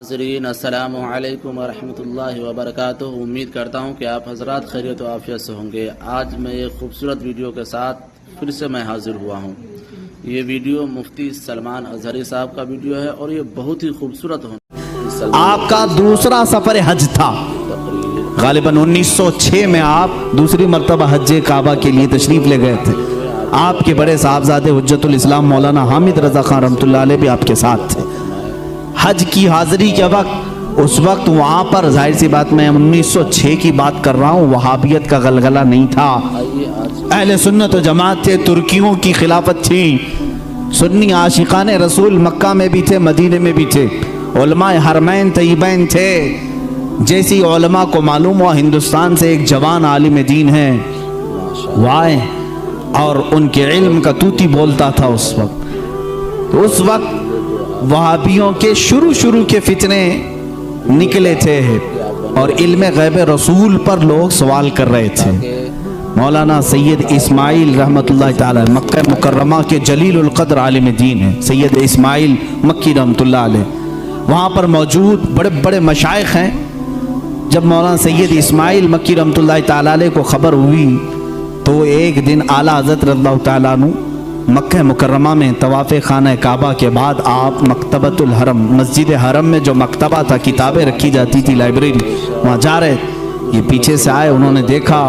ناظرین السلام علیکم ورحمۃ اللہ وبرکاتہ۔ امید کرتا ہوں کہ آپ حضرات خیریت و عافیت سے ہوں گے۔ آج میں ایک خوبصورت ویڈیو کے ساتھ پھر سے میں حاضر ہوا ہوں۔ یہ ویڈیو مفتی سلمان اظہری صاحب کا ویڈیو ہے اور یہ بہت ہی خوبصورت ہے۔ آپ کا دوسرا سفر حج تھا، غالباً 1906 میں آپ دوسری مرتبہ حج کعبہ کے لیے تشریف لے گئے تھے۔ آپ کے بڑے صاحبزادے حجت الاسلام مولانا حامد رضا خان رحمۃ اللہ علیہ بھی آپ کے ساتھ تھے۔ حج کی حاضری کے وقت اس وقت وہاں پر ظاہر سی بات میں 1906 کی بات کر رہا ہوں، وہابیت کا غلغلہ نہیں تھا، اہل سنت و جماعت تھے، ترکیوں کی خلافت تھی، سنی عاشقان رسول مکہ میں بھی تھے، مدینے میں بھی تھے، علماء حرمین طیبین تھے۔ جیسی علماء کو معلوم ہوا ہندوستان سے ایک جوان عالم دین ہے وہ آئے اور ان کے علم کا توتی بولتا تھا اس وقت۔ تو اس وقت وہابیوں کے شروع کے فتنے نکلے تھے اور علم غیب رسول پر لوگ سوال کر رہے تھے۔ مولانا سید اسماعیل رحمت اللہ تعالی مکہ مکرمہ کے جلیل القدر عالم دین ہیں، سید اسماعیل مکی رحمت اللہ علیہ، وہاں پر موجود بڑے بڑے مشائخ ہیں۔ جب مولانا سید اسماعیل مکی رحمت اللہ تعالی علیہ کو خبر ہوئی تو ایک دن اعلیٰ حضرت رضی اللہ تعالیٰ عنہ مکہ مکرمہ میں طواف خانہ کعبہ کے بعد آپ مکتبۃ الحرم، مسجد حرم میں جو مکتبہ تھا، کتابیں رکھی جاتی تھی، لائبریری، وہاں جا رہے۔ یہ پیچھے سے آئے، انہوں نے دیکھا،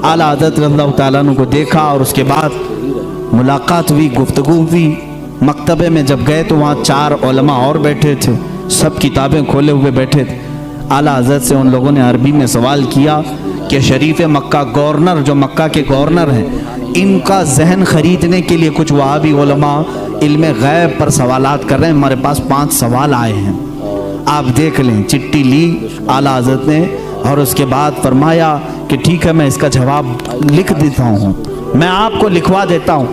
اعلیٰ حضرت رضی اللہ تعالیٰ عنہ کو دیکھا اور اس کے بعد ملاقات ہوئی، گفتگو ہوئی۔ مکتبے میں جب گئے تو وہاں 4 علماء اور بیٹھے تھے، سب کتابیں کھولے ہوئے بیٹھے تھے۔ اعلیٰ حضرت سے ان لوگوں نے عربی میں سوال کیا کہ شریف مکہ گورنر، جو مکہ کے گورنر ہیں، ان کا ذہن خریدنے کے لیے کچھ وہابی علماء علم غیب پر سوالات کر رہے ہیں، ہمارے پاس 5 سوال آئے ہیں، آپ دیکھ لیں۔ چٹھی لی اعلیٰ حضرت نے اور اس کے بعد فرمایا کہ ٹھیک ہے، میں اس کا جواب لکھ دیتا ہوں، میں آپ کو لکھوا دیتا ہوں۔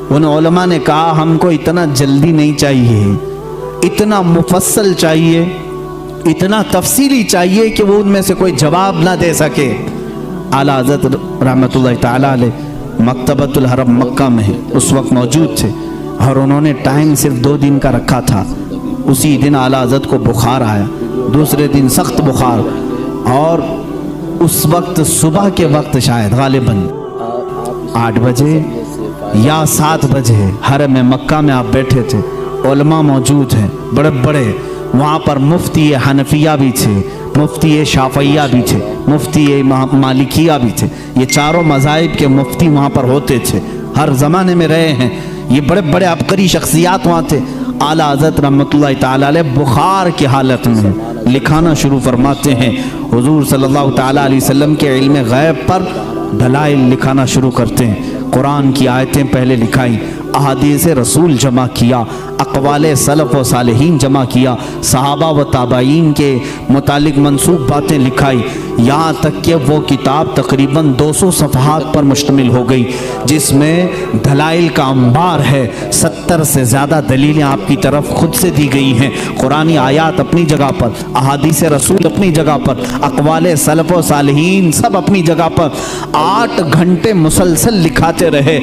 ان علماء نے کہا ہم کو اتنا جلدی نہیں چاہیے، اتنا مفصل چاہیے، اتنا تفصیلی چاہیے کہ وہ ان میں سے کوئی جواب نہ دے سکے۔ اعلیٰ حضرت رحمت اللہ تعالیٰ علیہ مکتبۃ الحرم مکہ میں اس وقت موجود تھے اور انہوں نے ٹائم صرف 2 دن کا رکھا تھا۔ اسی دن اعلیٰ حضرت کو بخار آیا، دوسرے دن سخت بخار، اور اس وقت صبح کے وقت شاید غالباً 8 بجے یا 7 بجے حرم مکہ میں آپ بیٹھے تھے، علماء موجود ہیں بڑے بڑے، وہاں پر مفتی حنفیہ بھی تھے، مفتی شافعیہ بھی تھے، مفتی مالکیہ بھی تھے، یہ 4 مذاہب کے مفتی وہاں پر ہوتے تھے، ہر زمانے میں رہے ہیں، یہ بڑے بڑے عبقری شخصیات وہاں تھے۔ اعلیٰ حضرت رحمت اللہ تعالیٰ علیہ بخار کی حالت میں لکھانا شروع فرماتے ہیں، حضور صلی اللہ تعالیٰ علیہ وسلم کے علم غیب پر دلائل لکھانا شروع کرتے ہیں۔ قرآن کی آیتیں پہلے لکھائیں، احادیث رسول جمع کیا، اقوال سلف و صالحین جمع کیا، صحابہ و تابعین کے متعلق منسوب باتیں لکھائی، یہاں تک کہ وہ کتاب تقریباً 200 صفحات پر مشتمل ہو گئی، جس میں دلائل کا انبار ہے۔ 70 سے زیادہ دلیلیں آپ کی طرف خود سے دی گئی ہیں، قرآنی آیات اپنی جگہ پر، احادیث رسول اپنی جگہ پر، اقوال سلف و صالحین سب اپنی جگہ پر۔ 8 گھنٹے مسلسل لکھاتے رہے،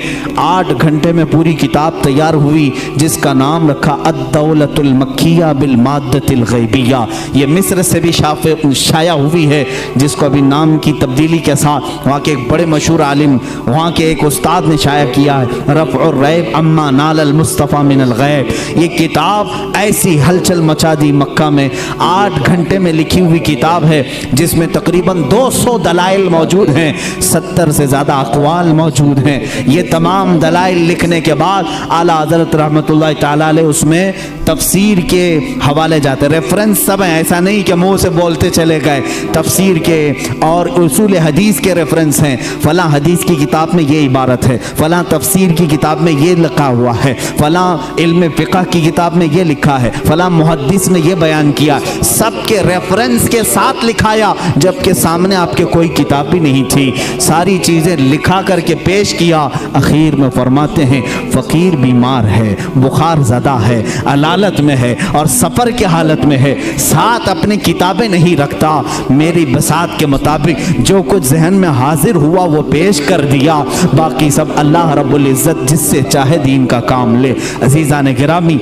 8 گھنٹے میں پوری کتاب تیار ہوئی، جس کا نام رکھا الدولۃ المکیہ بالمادۃ الغیبیہ۔ یہ مصر سے بھی شائع ہوئی ہے، جس کو ابھی نام کی تبدیلی کے ساتھ وہاں کے ایک بڑے مشہور عالم، وہاں کے ایک استاد نے شائع کیا ہے، رفع الریب اما نال المصطفیٰ من الغیب۔ یہ کتاب ایسی ہلچل مچا دی مکہ میں، 8 گھنٹے میں لکھی ہوئی کتاب ہے، جس میں تقریباً 200 دلائل موجود ہیں، 70 سے زیادہ اقوال موجود ہیں۔ یہ تمام دلائل لکھنے کے بعد اعلیٰ حضرت رحمت اللہ تعالیٰ علیہ اس میں تفسیر کے حوالے جاتے، ریفرنس سب ہیں، ایسا نہیں کہ منہ سے بولتے چلے گئے، تفسیر کے اور اصول حدیث کے ریفرنس ہیں، فلاں حدیث کی کتاب میں یہ عبارت ہے، فلاں تفسیر کی کتاب میں یہ لکھا ہوا ہے، فلاں علم فقہ کی کتاب میں یہ لکھا ہے، فلاں محدث نے یہ بیان کیا، سب کے ریفرنس کے ساتھ لکھایا، جبکہ سامنے آپ کے کوئی کتاب بھی نہیں تھی، ساری چیزیں لکھا کر کے پیش کیا۔ اخیر میں فرماتے ہیں فقیر بیمار ہے، بخار زدہ ہے، علالت میں ہے اور سفر کے حالت میں ہے، ساتھ اپنی کتابیں نہیں رکھتا، میری بساط کے مطابق جو کچھ ذہن میں حاضر ہوا وہ پیش کر دیا، باقی سب اللہ رب العزت جس سے چاہے دین کا کام لے۔ عزیزان گرامی،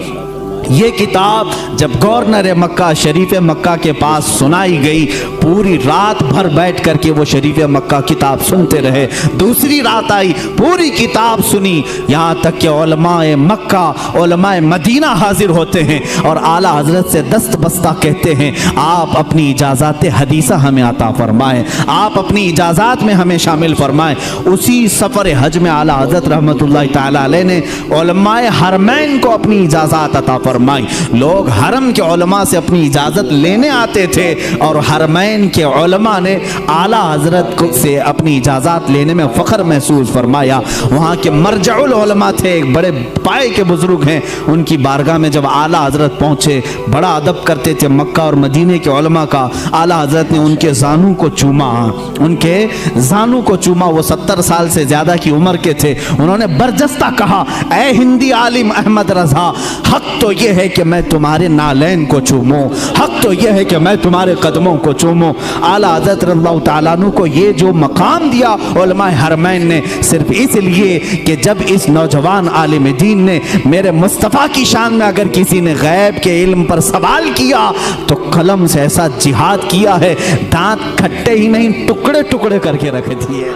یہ کتاب جب گورنر مکہ شریف مکہ کے پاس سنائی گئی، پوری رات بھر بیٹھ کر کے وہ شریف مکہ کتاب سنتے رہے۔ دوسری رات آئی، پوری کتاب سنی، یہاں تک کہ علماء مکہ، علماء مدینہ حاضر ہوتے ہیں اور اعلیٰ حضرت سے دست بستہ کہتے ہیں آپ اپنی اجازات حدیثہ ہمیں عطا فرمائیں، آپ اپنی اجازات میں ہمیں شامل فرمائیں۔ اسی سفر حج میں اعلیٰ حضرت رحمۃ اللہ تعالی علیہ نے علماء حرمین کو اپنی اجازات عطا فرمائی۔ لوگ حرم کے علماء سے اپنی اجازت لینے آتے تھے اور حرمین کے علماء نے اعلیٰ حضرت سے اپنی اجازت لینے میں فخر محسوس فرمایا۔ وہاں کے مرجع العلماء تھے، ایک بڑے پائے کے بزرگ ہیں، ان کی بارگاہ میں جب اعلیٰ حضرت پہنچے بڑا ادب کرتے تھے مکہ اور مدینے کے علماء کا۔ اعلیٰ حضرت نے ان کے زانو کو چوما، ان کے زانو کو چوما۔ وہ 70 سال سے زیادہ کی عمر کے تھے۔ انہوں نے برجستہ کہا اے ہندی عالم احمد رضا، حق تو یہ ہے کہ میں تمہارے نالین کو چوموں، حق تو یہ ہے کہ میں تمہارے قدموں کو چوموں۔ اعلیٰ حضرت رضی اللہ تعالیٰ عنہ کو یہ جو مقام دیا علماء حرمین نے، صرف اس لیے کہ جب اس نوجوان عالم دین نے میرے مصطفیٰ کی شان میں اگر کسی نے غیب کے علم پر سوال کیا تو قلم سے ایسا جہاد کیا ہے، دانت کھٹے ہی نہیں ٹکڑے ٹکڑے کر کے رکھ دیے۔